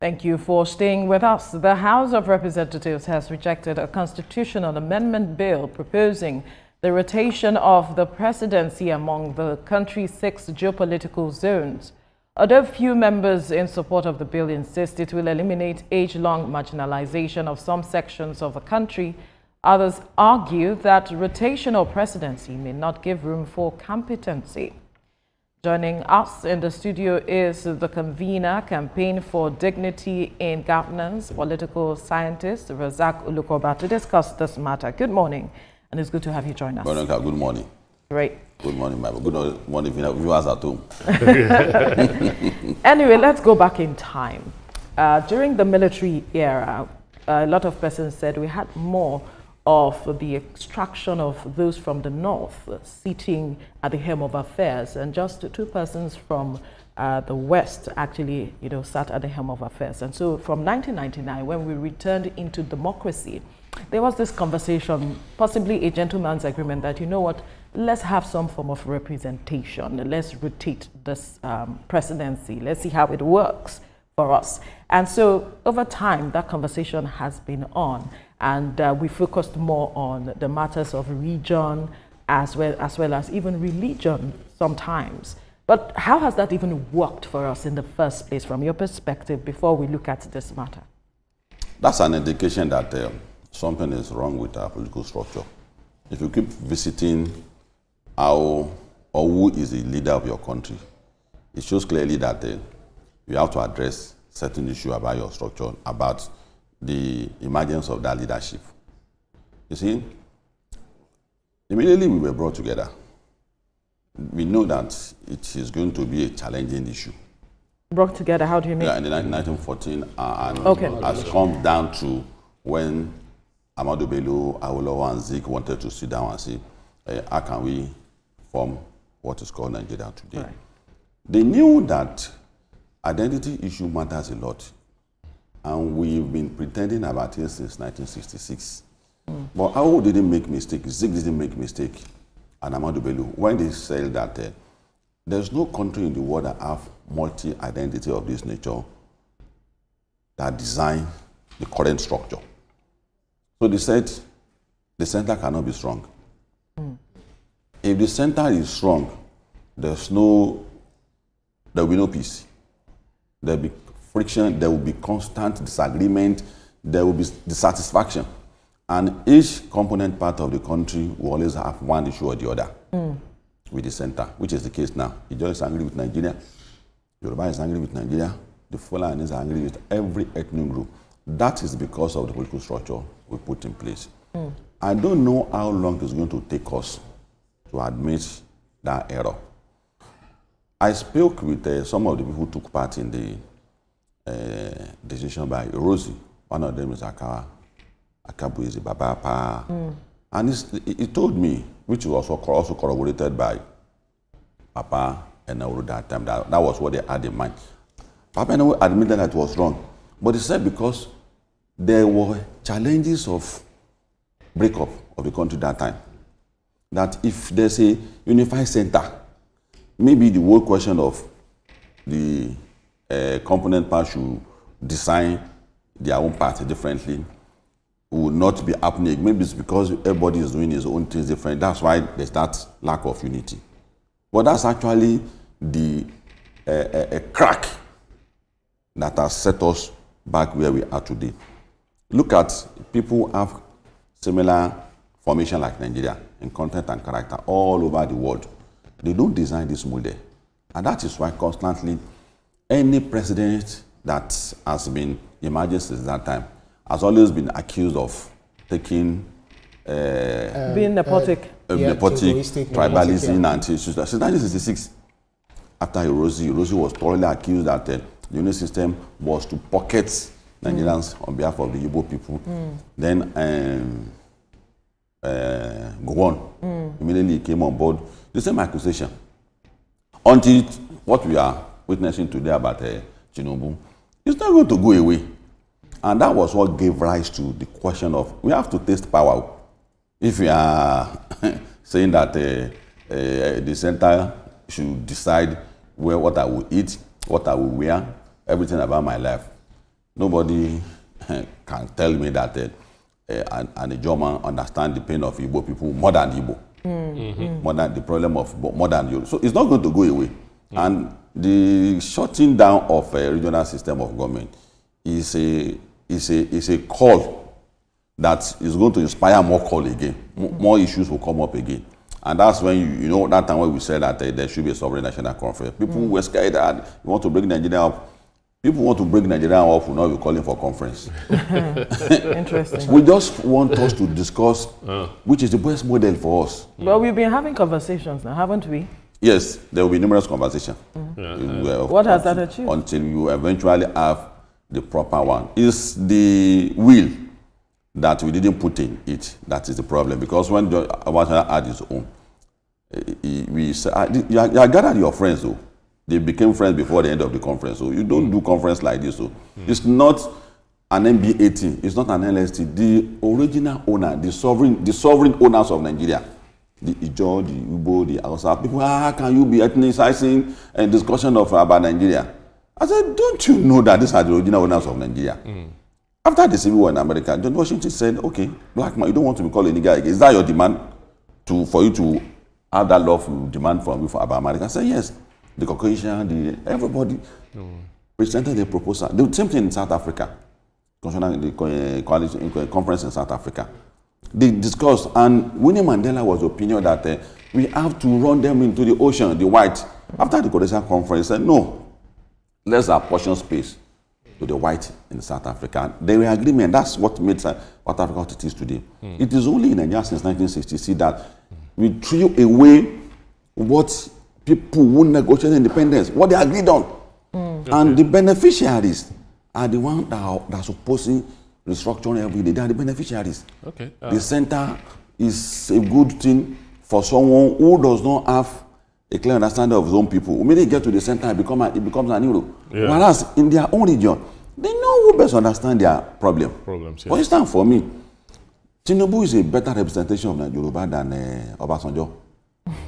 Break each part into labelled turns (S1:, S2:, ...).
S1: Thank you for staying with us. The House of Representatives has rejected a constitutional amendment bill proposing the rotation of the presidency among the country's 6 geopolitical zones. Although few members in support of the bill insist it will eliminate age-long marginalization of some sections of the country, others argue that rotational presidency may not give room for competency. Joining us in the studio is the convener, Campaign for Dignity in Governance, political scientist Razak Ulukoba, to discuss this matter. Good morning, and it's good to have you join us.
S2: Good morning.
S1: Great.
S2: Good morning, Bible. Good morning, viewers at home.
S1: Anyway, let's go back in time. During the military era, a lot of persons said we had more of the extraction of those from the north sitting at the helm of affairs, and just 2 persons from the west actually, sat at the helm of affairs. And so from 1999, when we returned into democracy, there was this conversation, possibly a gentleman's agreement that, let's have some form of representation. Let's rotate this presidency. Let's see how it works for us. And so over time, that conversation has been on, and we focused more on the matters of region as well as even religion sometimes. But how has that even worked for us in the first place, from your perspective, before we look at this matter?
S2: That's an indication that something is wrong with our political structure. If you keep visiting how or who is the leader of your country, it shows clearly that you have to address certain issue about your structure, about the emergence of that leadership. You see, immediately we were brought together. We know that it is going to be a challenging issue.
S1: Brought together, how do you mean?
S2: Yeah, in the 1914, and has come down to when Ahmadu Bello, Awolowo, and Zik wanted to sit down and say, how can we form what is called Nigeria today? Right. They knew that identity issue matters a lot, and we've been pretending about it since 1966. But Awo didn't make mistake, Zik didn't make mistake, and Ahmadu Bello, when they said that there's no country in the world that have multi-identity of this nature that design the current structure. So they said the center cannot be strong. If the center is strong, there will be no peace. There will be friction, there will be constant disagreement, there will be dissatisfaction. And each component part of the country will always have one issue or the other with the center, which is the case now. Ijaw is angry with Nigeria, Yoruba is angry with Nigeria, the Fulani is angry with every ethnic group. That is because of the political structure we put in place. I don't know how long it's going to take us to admit that error. I spoke with some of the people who took part in the decision by Rosie. One of them is Akabu is Baba. And he told me, which was also corroborated by Papa and Nauru that time, that was what they had in mind. Papa and Nauru admitted that it was wrong. But he said because there were challenges of breakup of the country that time, that if there's a unified center, maybe the whole question of the component parts should design their own party differently will not be happening. Maybe it's because everybody is doing his own things different. That's why there's that lack of unity. But that's actually the a crack that has set us back where we are today. Look at people who have similar formation like Nigeria in content and character all over the world. They don't design this model. And that is why constantly any president that has been emerging since that time has always been accused of taking
S1: being nepotic,
S2: tribalism, and since 1966. After Rosie was thoroughly accused that the unit system was to pocket Nigerians on behalf of the Igbo people. Then Gowon immediately came on board. The same accusation. Until what we are witnessing today about Tinubu, it's not going to go away. And that was what gave rise to the question of, we have to taste power. If we are saying that the center should decide what I will eat, what I will wear, everything about my life, nobody can tell me that and a German understand the pain of Igbo people more than Igbo, more than the problem of more than you. So it's not going to go away. And the shutting down of a regional system of government is a call that is going to inspire more call again. More issues will come up again. And that's when, you know, that time when we said that there should be a sovereign national conference. People were scared that you want to bring Nigeria up. People want to bring Nigeria up will not be calling for conference.
S1: Interesting.
S2: We just want us to discuss which is the best model for us.
S1: Well, we've been having conversations now, haven't we?
S2: Yes, there will be numerous conversations.
S1: What has that achieved?
S2: Until you eventually have the proper one. It's the will that we didn't put in it that is the problem. Because when Rotational had his own, we said, you are gathered your friends though. They became friends before the end of the conference. So you don't do conference like this. So it's not an MBA team. It's not an LST. The original owner, the sovereign owners of Nigeria, the Ijo, the Igbo, the Hausa, people, how can you be ethnicizing and discussion of about Nigeria? I said, don't you know that these are the original owners of Nigeria? After the Civil War in America, John Washington said, okay, black man, you don't want to be called a nigger again. Is that your demand for you to have that lawful demand from you for about America? I said, yes. The Caucasian, everybody presented a proposal. The same thing in South Africa, concerning the coalition conference in South Africa. They discussed, and Winnie Mandela was the opinion that we have to run them into the ocean, the white. After the coalition conference, said, no, let's apportion space to the white in South Africa. They were agreement. That's what made South Africa what it is today. It is only in Nigeria since 1960 that we threw away what people who negotiate independence, what they agreed on. And the beneficiaries are the ones that are supposing restructuring every day. They are the beneficiaries.
S3: Okay.
S2: The center is a good thing for someone who does not have a clear understanding of his own people. When they get to the center, it becomes an hero. Yeah. Whereas in their own region, they know who best understand their problems. For instance, for me, Tinubu is a better representation of Yoruba than Obasanjo.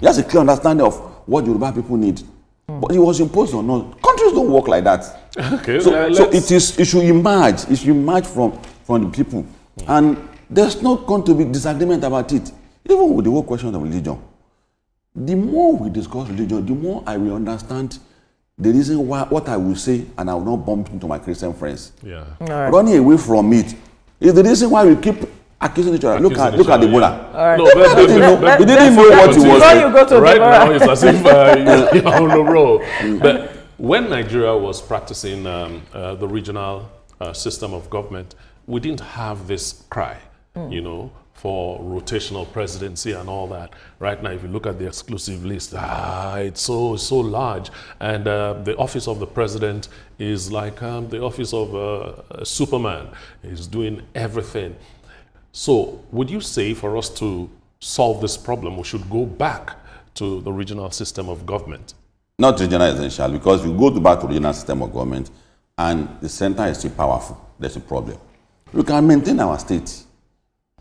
S2: He has a clear understanding of what Yoruba people need. But he was imposed on us. Countries don't work like that.
S3: Okay,
S2: so it should emerge. It should emerge from the people. And there's not going to be disagreement about it. Even with the whole question of religion. The more we discuss religion, the more I will understand the reason why what I will say and I will not bump into my Christian friends.
S3: Yeah.
S1: Right.
S2: Running away from it is the reason why we keep accusing each other. Look at Deborah.
S1: Right.
S3: No,
S2: we didn't know what it was.
S1: Before you go to
S3: right
S1: Deborah.
S3: now, it's as if you're on the roll. But when Nigeria was practicing the regional system of government, we didn't have this cry, you know, for rotational presidency and all that. Right now, if you look at the exclusive list, it's so large. And the office of the president is like the office of a Superman. He's doing everything. So would you say for us to solve this problem, we should go back to the regional system of government?
S2: Not regional essential, because we go back to the regional system of government and the center is still powerful. There's a problem. We can maintain our state.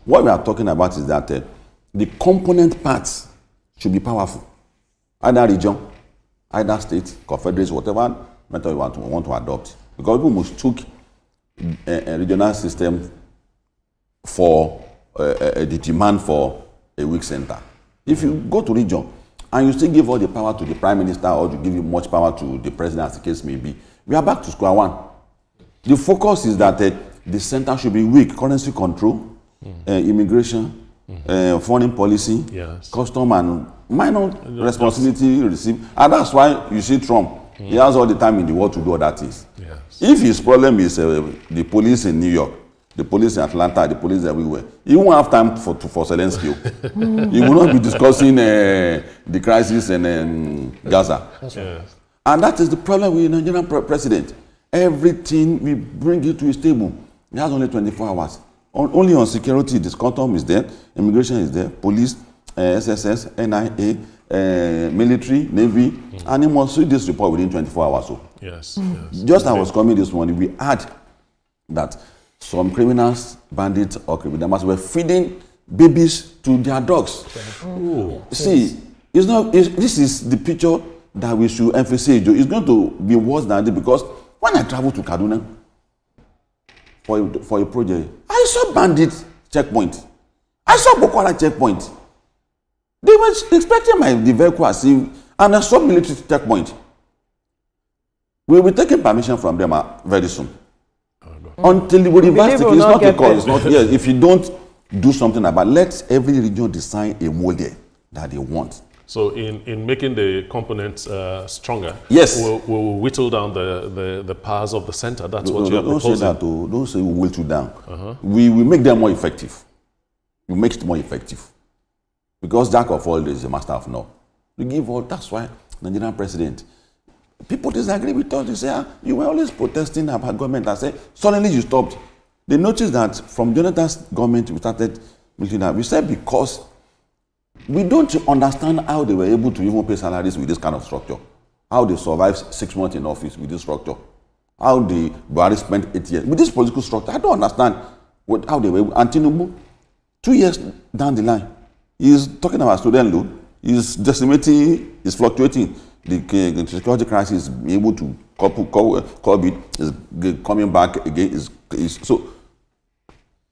S2: What we are talking about is that the component parts should be powerful. Either region, either state, confederacy, whatever method you want to adopt. Because people must took a regional system for the demand for a weak center. If you go to region and you still give all the power to the prime minister or you give much power to the president, as the case may be, we are back to square one. The focus is that the center should be weak. Currency control, immigration, foreign policy, custom and minor responsibility received. And that's why you see Trump. He has all the time in the world to do other things. If his problem is the police in New York, the police in Atlanta, the police everywhere, he won't have time for Zelensky. He will not be discussing the crisis in Gaza. And that is the problem with the Nigerian president. Everything, we bring it to his table. He has only 24 hours. Only on security, this custom is there, immigration is there, police, SSS, NIA, military, Navy, and he must see this report within 24 hours. So. Just I was coming this morning, we had that some criminals, bandits, or criminals were feeding babies to their dogs. See, this is the picture that we should emphasize. It's going to be worse than this because when I travel to Kaduna, for a project. I saw bandit checkpoint. I saw Boko Haram checkpoint. They were expecting the vehicle as if, and I saw military checkpoint. We will be taking permission from them very soon. Until we reverse it, it's not because it's not here. If you don't do something about it, let every region design a model that they want.
S3: So in making the components stronger,
S2: yes,
S3: we'll whittle down the powers of the center. That's what you're proposing.
S2: Don't say that. Don't say we whittle down. We make them more effective. We make it more effective. Because Jack of all is the master of none. We give all. That's why Nigerian president. People disagree with us. They say, you were always protesting about government. I say, suddenly you stopped. They noticed that from Jonathan's government, we started making that. We said because we don't understand how they were able to even pay salaries with this kind of structure. How they survived 6 months in office with this structure. How the Buhari spent 8 years with this political structure. I don't understand how they were able. And Tinubu, 2 years down the line, he's talking about student loan. He's decimating, he's fluctuating. The security crisis is able to curb it, is coming back again. So,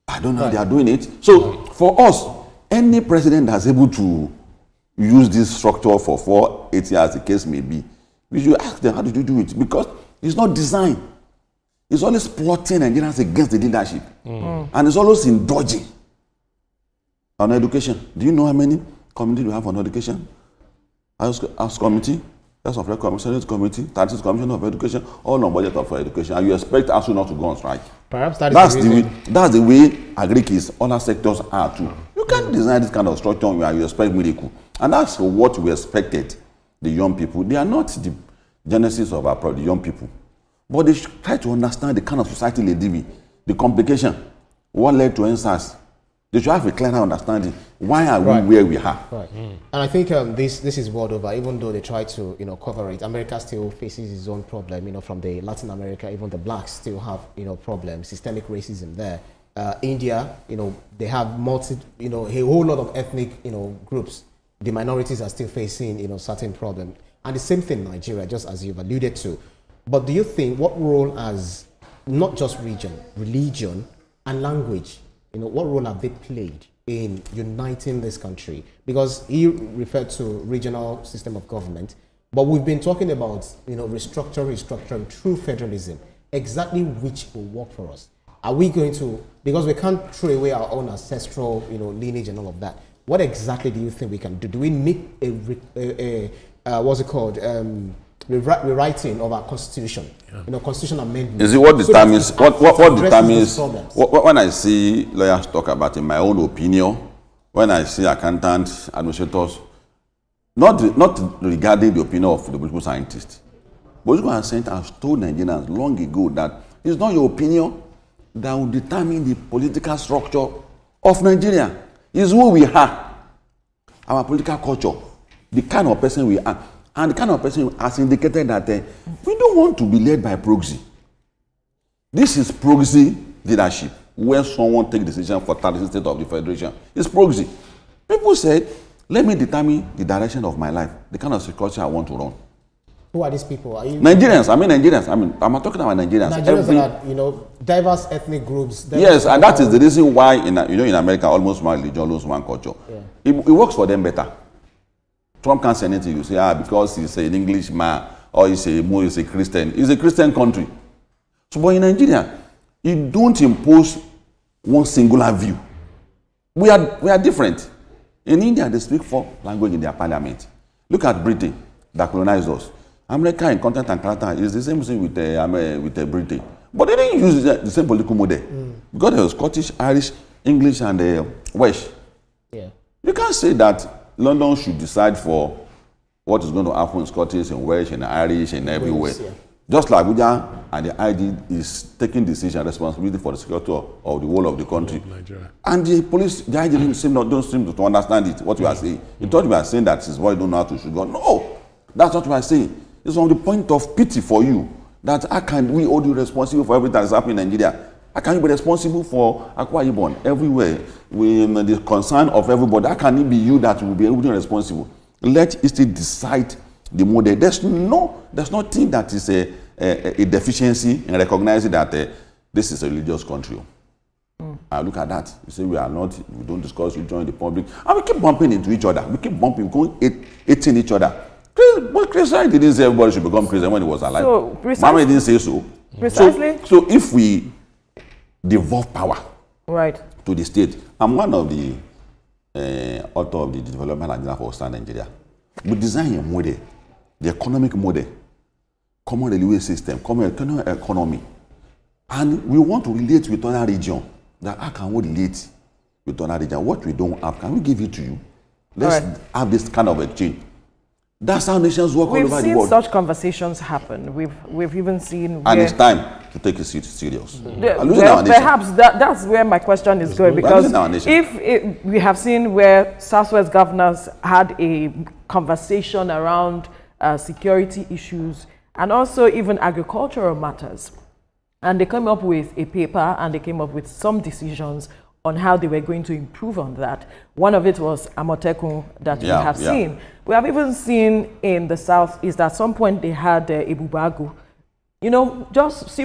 S2: I don't know how they are doing it. So, for us, any president that's able to use this structure for 4, 8 years, the case may be, we should ask them, how did you do it? Because it's not designed. It's always plotting Nigerians against the leadership. And it's always indulging. On education, do you know how many committees we have on education? House committee, House of Rec Committee, Senate Committee, 30th Commission of Education, all on budget for education, and you expect ASU not to go on strike.
S4: Perhaps that's
S2: the way agric is, other sectors are too. You can't design this kind of structure where you expect miracle. And that's what we expected, the young people. They are not the genesis of our the young people. But they should try to understand the kind of society they live in, the complication, what led to NSAS. They should have a clearer understanding. Why are we where we are?
S4: And I think this is world over. Even though they try to cover it, America still faces its own problem. From the Latin America, even the blacks still have problems, systemic racism there. India, they have a whole lot of ethnic groups. The minorities are still facing certain problems, and the same thing in Nigeria, just as you've alluded to. But do you think what role as not just region, religion, and language? What role have they played in uniting this country? Because he referred to regional system of government, but we've been talking about, restructuring through federalism. Exactly which will work for us? Are we going to, because we can't throw away our own ancestral, lineage and all of that. What exactly do you think we can do? Do we need what's it called? Rewriting of our constitution, constitutional amendment.
S2: Is it what determines what determines when I see lawyers talk about, in my own opinion, when I see accountants, administrators, not regarding the opinion of the political scientists, political scientists have told Nigerians long ago that it's not your opinion that will determine the political structure of Nigeria. It's who we are, our political culture, the kind of person we are. And the kind of person has indicated that we don't want to be led by proxy. This is proxy leadership, where someone takes decision for 36 states of the federation. It's proxy. People said, let me determine the direction of my life, the kind of security I want to run.
S4: Who are these people? Are you
S2: Nigerians. I'm talking about Nigerians.
S4: Nigerians are, diverse ethnic groups.
S2: Yes, and that is the reason why in America, almost one religion, almost one culture. Yeah. It works for them better. Trump can't say anything. You say, because he's an Englishman or he's a Christian. It's a Christian country. So, but in Nigeria, you don't impose one singular view. We are different. In India, they speak 4 languages in their parliament. Look at Britain that colonized us. America in content and character is the same thing with Britain. But they didn't use the same political model. Because they were Scottish, Irish, English, and Welsh. Yeah. You can't say that London should decide for what is going to happen in Scottish and Welsh and Irish and everywhere. Yeah. Just like Abuja and the IG is taking decision and responsibility for the security of the whole of the country. And the police, the IG don't seem to understand it, what we are saying. You thought we are saying that his boy don't know how to shoot gun. No, that's not what we are saying. It's on the point of pity for you that how can we hold you responsible for everything that is happening in Nigeria? How can you be responsible for Akwa Ibom everywhere with the concern of everybody? How can it be you that will be able to be responsible? Let history decide the model. There's nothing that is a deficiency in recognizing that this is a religious country. I look at that. You say we don't discuss religion in the public. And we keep bumping into each other. We keep bumping, going eating each other. But Christian didn't say everybody should become Christian when he was alive.
S1: So,
S2: Mama didn't say so.
S1: Precisely.
S2: So if we devolve power
S1: right
S2: to the state, I'm one of the author of the development agenda for Western Nigeria. We design a model, the economic model, common railway system, common economy. And we want to relate with other regions. That how can we relate with other regions? What we don't have, can we give it to you? Let's have this kind of exchange. That's how nations work all over the world.
S1: We've seen such conversations happen. We've even seen.
S2: And it's time to take it serious.
S1: Well, perhaps that's where my question is going, because if we have seen where Southwest governors had a conversation around security issues and also even agricultural matters, and they came up with a paper and they came up with some decisions on how they were going to improve on that. One of it was Amotekun that we have seen. We have even seen in the Southeast at some point they had Ebubagu. You know,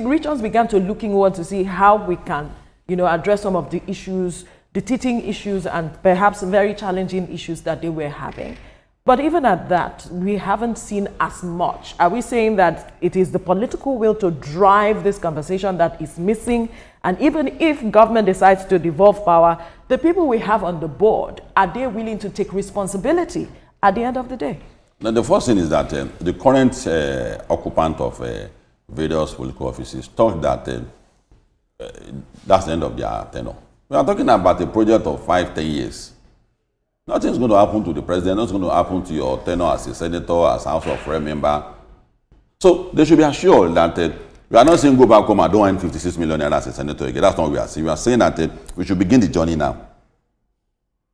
S1: regions began to look inward to see how we can, address some of the issues, the teething issues and perhaps very challenging issues that they were having. But even at that, we haven't seen as much. Are we saying that it is the political will to drive this conversation that is missing? And even if government decides to devolve power, the people we have on the board, are they willing to take responsibility at the end of the day?
S2: Now, the first thing is that the current occupant of various political offices thought that that's the end of their tenure. We are talking about a project of 5-10 years. Nothing's going to happen to the president. Nothing's going to happen to your tenure as a senator, as House of Rep member. So they should be assured that we are not saying go back home and don't earn 56 million as a senator again. That's not what we are saying. We are saying that we should begin the journey now.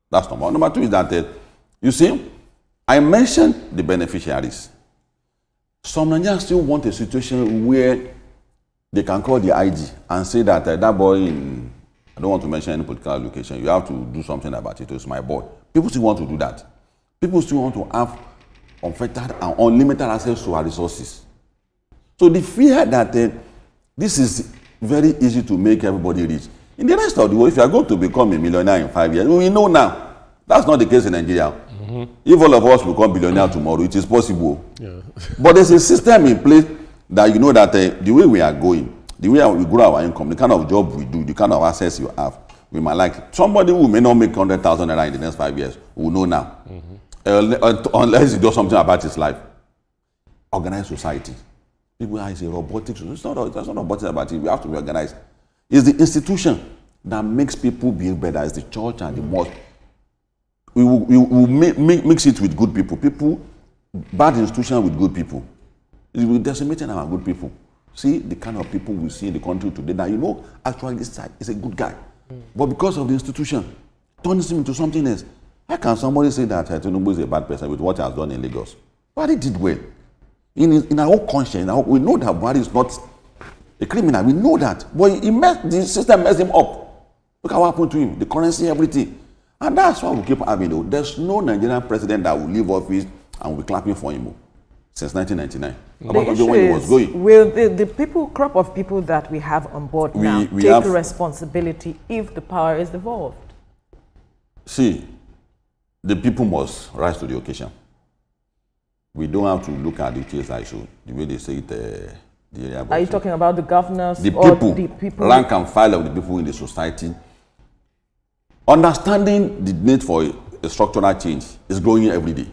S2: That's number one. Number two is that, you see, I mentioned the beneficiaries. Some Nigerians still want a situation where they can call the IG and say that that boy in, I don't want to mention any political location, you have to do something about it. It's my boy. People still want to do that. People still want to have unfettered and unlimited access to our resources. So the fear that this is very easy to make everybody rich. In the rest of the world, if you are going to become a millionaire in 5 years, we know now. That's not the case in Nigeria. If all of us become billionaire tomorrow, it is possible. Yeah. But there's a system in place that you know that the way we are going, the way we grow our income, the kind of job we do, the kind of access you have, we might like somebody who may not make 100,000 naira in the next 5 years will know now. Unless he does something about his life. Organized society. People say robotics. It's not robotics about it. We have to be organized. It's the institution that makes people behave better. It's the church and the mosque. We will mix it with good people. Bad institution with good people. It will decimate our good people. See the kind of people we see in the country today. Now, actually this side is a good guy. But because of the institution, turns him into something else. How can somebody say that Tinubu is a bad person with what he has done in Lagos? Buhari did well. In our own conscience, we know that Buhari is not a criminal. We know that. But the system messed him up. Look at what happened to him. The currency, everything. And that's why we keep having. There's no Nigerian president that will leave office and will be clapping for him since 1999.
S1: The issue when he was going. Will the crop of people that we have on board now take responsibility if the power is devolved?
S2: See, the people must rise to the occasion. We don't have to look at the case like so, the way they say it.
S1: Are you talking about the governors
S2: the
S1: or
S2: people,
S1: the people?
S2: Rank and file of the people in the society. Understanding the need for a structural change is growing every day.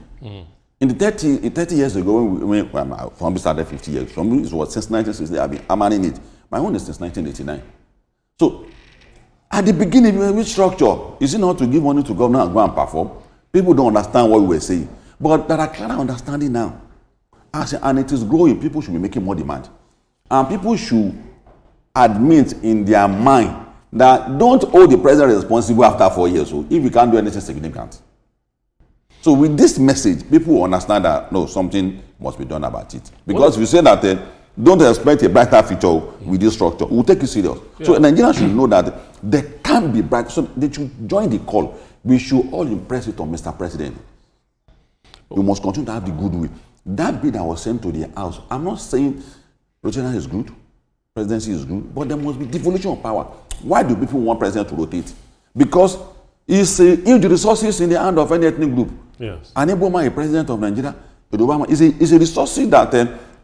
S2: In the 30 years ago, when we started 50 years, from me it was since 1960, I've been hammering it. My own is since 1989. So, at the beginning, with structure, is it not to give money to government and go and perform? People don't understand what we were saying. But there are clear understanding now. And it is growing. People should be making more demand. And people should admit in their mind that don't hold the president responsible after 4 years. So if you can't do anything significant. So with this message, people will understand that, no, something must be done about it. Because if you say that, don't expect a brighter future with this structure, we'll take it serious. Yeah. So Nigerians should know that there can be bright, so they should join the call. We should all impress it on Mr. President. We must continue to have the goodwill. That bill that was sent to the House, I'm not saying Rotational is good. presidency is good, but there must be devolution of power. Why do people want president to rotate? Because if the resources in the hand of any ethnic group,
S3: yes,
S2: an able man, a president of Nigeria, is a resources that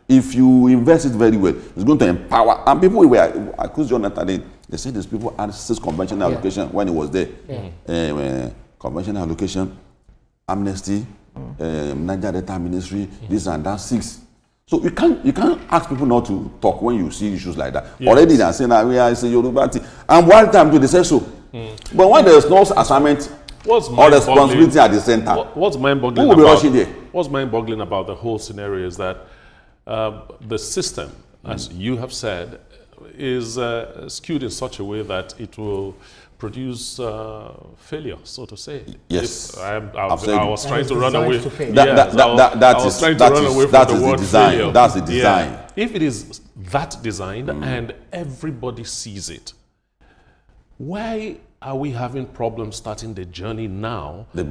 S2: if you invest it very well, it's going to empower. And people were accused Jonathan. They said these people had 6 conventional allocation when he was there. Conventional allocation, amnesty, Niger Delta Ministry, this and that, 6. So you can't ask people not to talk when you see issues like that. Yes. Already they are saying that we are Yoruba, and one time do they say so. But when there is no assignment or responsibility at the center,
S3: what's mind-boggling?
S2: Who will be rushing there?
S3: What's mind-boggling about the whole scenario is that the system, as you have said, is skewed in such a way that it will produce failure, so to say.
S2: Yes,
S3: I was trying to run away.
S2: That is the design. That's the design.
S3: Yeah. If it is that designed and everybody sees it, why are we having problems starting the journey now?
S2: The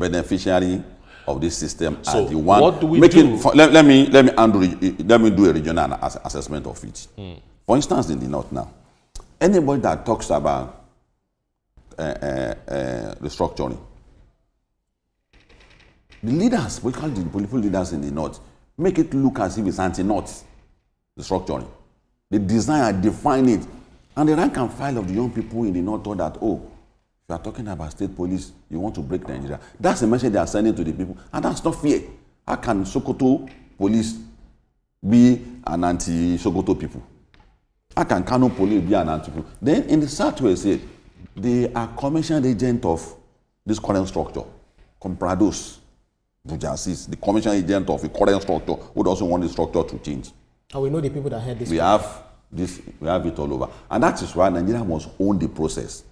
S2: beneficiary of this system
S3: so
S2: are the one.
S3: What do we do?
S2: Let me do a regional assessment of it. For instance, in the north now, anybody that talks about restructuring, the leaders, we call the political leaders in the north, make it look as if it's anti-north restructuring. They design and define it. And the rank and file of the young people in the north thought that, oh, you are talking about state police, you want to break Nigeria. That's the message they are sending to the people. And that's not fair. How can Sokoto police be an anti-Sokoto people? How can Kano police be an anti-people? Then in the southwest, they are commissioned agent of this current structure. Comprados, Bujasis, the commissioned agent of the current structure who doesn't want the structure to change.
S4: And we know the people that had this.
S2: We have it all over. And that is why Nigeria must own the process.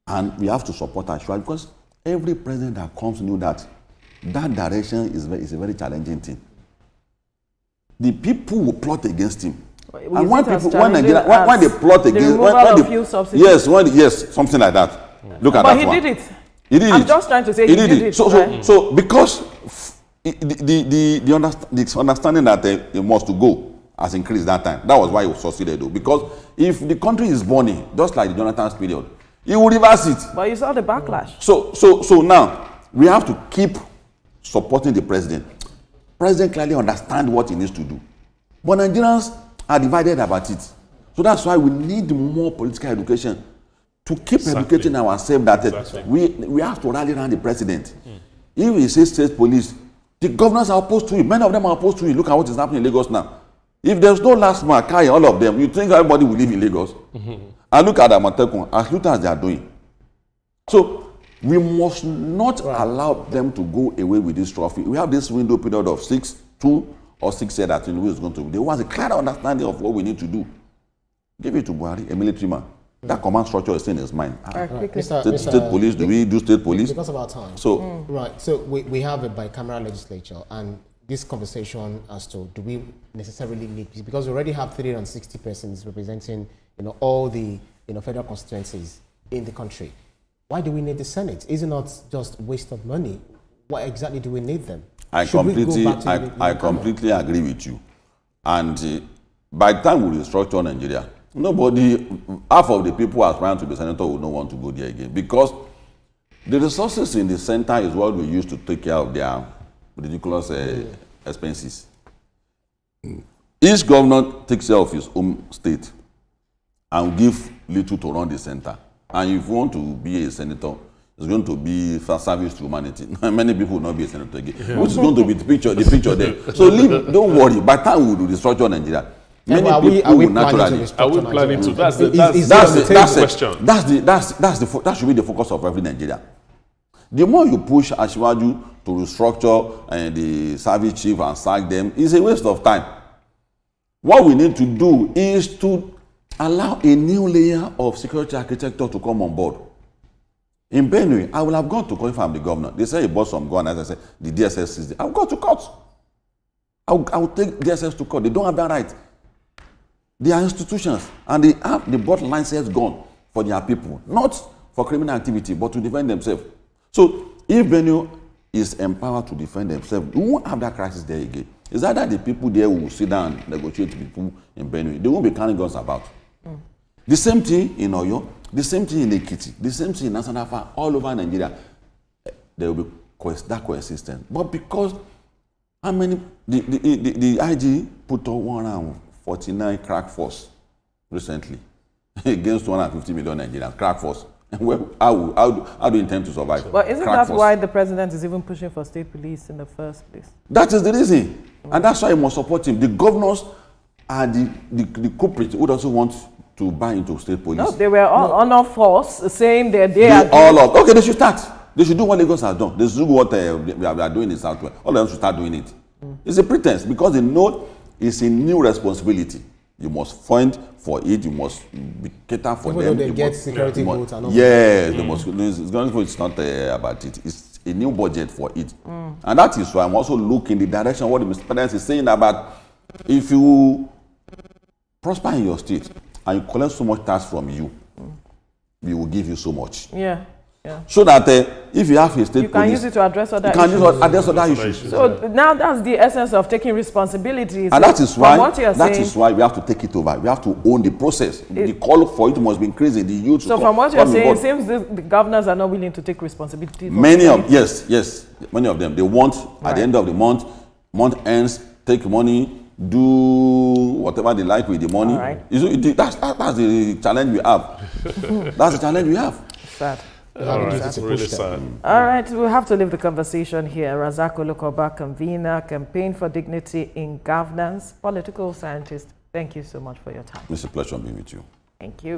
S2: And we have to support Ashwa because every president that comes knew that direction is a very challenging thing. The people will plot against him. And when they plot against, yes, something like that. Look at that one.
S1: But he did it.
S2: He did
S1: I'm just trying to say he did it.
S2: So because the understanding that he must to go has increased that time. That was why he succeeded though. Because if the country is burning, just like the Jonathan's period, he will reverse it.
S1: But you saw the backlash.
S2: So now we have to keep supporting the president. President clearly understands what he needs to do. But Nigerians are divided about it. So that's why we need more political education to keep educating ourselves that we have to rally around the president. If he says state police, the governors are opposed to it. Many of them are opposed to it. Look at what is happening in Lagos now. If there's no last man carrying all of them, you think everybody will live in Lagos? And look at Amatekun, as little as they are doing. So we must not allow them to go away with this trophy. We have this window period of 2 or 6 years that Tinubu is going to be. There was a clear understanding of what we need to do. Give it to Buhari, a military man. That command structure is in his mind. State police, do we do state police?
S4: Because of our time.
S2: So
S4: so we have a bicameral legislature, and this conversation as to do we necessarily need, because we already have 360 persons representing all the federal constituencies in the country. Why do we need the Senate? Is it not just waste of money? Why exactly do we need them?
S2: I completely agree with you. And by the time we restructure Nigeria, half of the people aspiring to be senator will not want to go there again, because the resources in the center is what we use to take care of their ridiculous expenses. Each governor takes care of his own state and give little to run the center. And if you want to be a senator, it's going to be for service to humanity. Many people will not be a senator again, which is going to be the picture there. So don't worry. By the time we do the structure in Nigeria, many people will naturally.
S3: Are we planning to? That's the question.
S2: That should be the focus of every Nigerian. The more you push Asiwaju to restructure and the service chief and sack them, it's a waste of time. What we need to do is to allow a new layer of security architecture to come on board. In Benue, I will have gone to court if I'm the governor. They say he bought some gun, as I said, the DSS is there. I'll go to court. I will take DSS to court. They don't have that right. They are institutions, and they bought licensed gun for their people, not for criminal activity, but to defend themselves. So if Benue is empowered to defend themselves, we won't have that crisis there again. It's either the people there will sit down and negotiate with people in Benue. They won't be carrying guns about. The same thing in Oyo, the same thing in Ekiti, the same thing in Nasarawa, all over Nigeria. There will be that coexistence. But because how many the IG put on 149 crack force recently against 250 million Nigerians, crack force. Well, how do you intend to survive?
S1: But isn't that why the president is even pushing for state police in the first place?
S2: That is the reason. And that's why you must support him. The governors are the culprits who also want to buy into state police.
S1: No, they were all on our force saying that they are
S2: all of. Okay, they should start. They should do what Lagos has done. They should do what we are doing in Southwest. All of them should start doing it. It's a pretense because they know it's a new responsibility. You must fund for it. You must cater for them.
S4: They get security votes and all.
S2: Yes, they must. It's not about it. It's a new budget for it, and that is why I'm also looking in the direction of what the Mr. President is saying about if you prosper in your state and you collect so much tax from you, we will give you so much.
S1: Yeah. Yeah.
S2: So that if you have a state
S1: you can
S2: police,
S1: use it to address other issues.
S2: You can address other issues.
S1: So now that's the essence of taking responsibilities.
S2: And that is why we have to take it over. We have to own the process. The call for it must be increasing. The youth.
S1: So from what you're saying, it seems the governors are not willing to take responsibility.
S2: Many of many of them. They want at the end of the month ends, take money, do whatever they like with the money. Right. That's the challenge we have. That's the challenge we have.
S1: Sad.
S3: All right, it's really sad.
S1: All right, we'll have to leave the conversation here. Razak Olukoba, convener, Campaign for Dignity in Governance, political scientist. Thank you so much for your time.
S2: It's a pleasure being with you.
S1: Thank you.